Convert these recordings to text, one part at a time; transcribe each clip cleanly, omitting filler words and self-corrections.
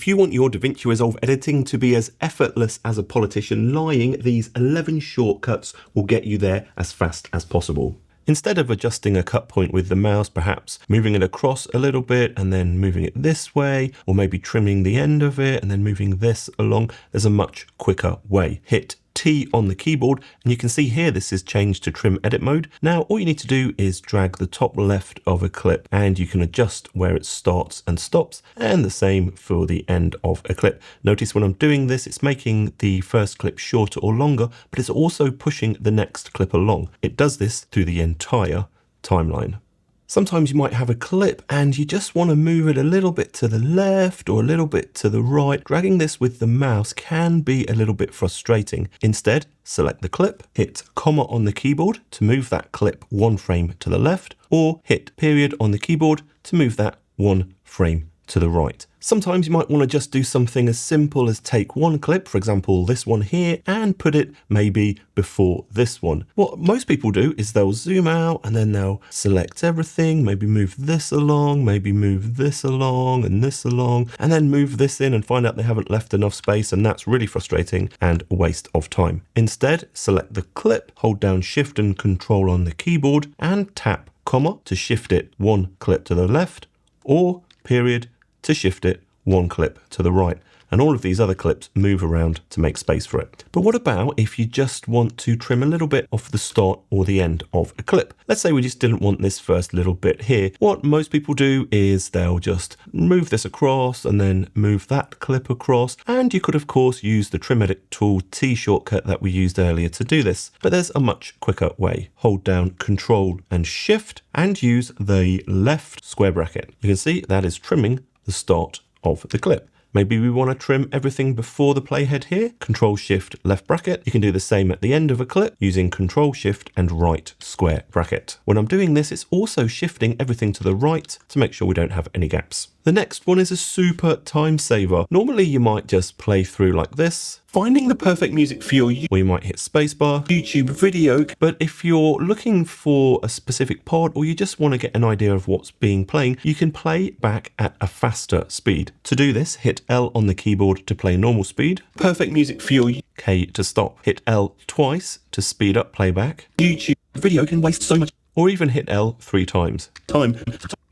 If you want your DaVinci Resolve editing to be as effortless as a politician lying, these 11 shortcuts will get you there as fast as possible. Instead of adjusting a cut point with the mouse, perhaps moving it across a little bit and then moving it this way, or maybe trimming the end of it and then moving this along, there's a much quicker way. Hit T on the keyboard and you can see here this is changed to trim edit mode. Now all you need to do is drag the top left of a clip and you can adjust where it starts and stops, and the same for the end of a clip. Notice when I'm doing this, it's making the first clip shorter or longer, but it's also pushing the next clip along. It does this through the entire timeline. Sometimes you might have a clip and you just want to move it a little bit to the left or a little bit to the right. Dragging this with the mouse can be a little bit frustrating. Instead, select the clip, hit comma on the keyboard to move that clip one frame to the left, or hit period on the keyboard to move that one frame to the right. Sometimes you might want to just do something as simple as take one clip, for example this one here, and put it maybe before this one. What most people do is they'll zoom out and then they'll select everything, maybe move this along, maybe move this along and this along, and then move this in and find out they haven't left enough space, and that's really frustrating and a waste of time. Instead, select the clip, hold down Shift and Control on the keyboard and tap comma to shift it one clip to the left, or period to shift it one clip to the right. And all of these other clips move around to make space for it. But what about if you just want to trim a little bit off the start or the end of a clip? Let's say we just didn't want this first little bit here. What most people do is they'll just move this across and then move that clip across. And you could of course use the trim edit tool T shortcut that we used earlier to do this. But there's a much quicker way. Hold down Control and Shift and use the left square bracket. You can see that is trimming the start of the clip. Maybe we want to trim everything before the playhead here. Control Shift left bracket. You can do the same at the end of a clip using Control Shift and right square bracket. When I'm doing this, it's also shifting everything to the right to make sure we don't have any gaps. The next one is a super time saver. Normally you might just play through like this, finding the perfect music for your use, or you might hit spacebar, YouTube video. But if you're looking for a specific part or you just want to get an idea of what's being playing, you can play back at a faster speed. To do this, hit L on the keyboard to play normal speed, perfect music for your K to stop. Hit L twice to speed up playback. YouTube video can waste so much. Or even hit L 3 times. Time.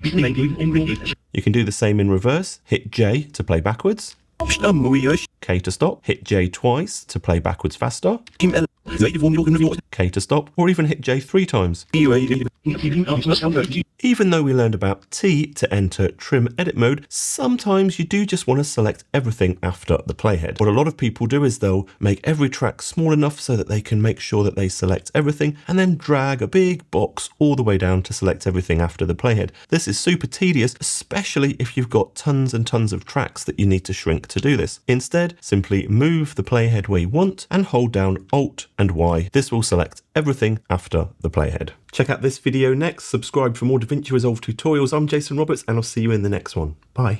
You can do the same in reverse. Hit J to play backwards. K to stop. Hit J twice to play backwards faster. K to stop. Or even hit J 3 times. Even though we learned about T to enter trim edit mode, sometimes you do just want to select everything after the playhead. What a lot of people do is they'll make every track small enough so that they can make sure that they select everything and then drag a big box all the way down to select everything after the playhead. This is super tedious, especially if you've got tons and tons of tracks that you need to shrink to do this. Instead, simply move the playhead where you want and hold down Alt and Y. This will select everything after the playhead. Check out this video next, subscribe for more DaVinci Resolve tutorials. I'm Jason Roberts and I'll see you in the next one. Bye.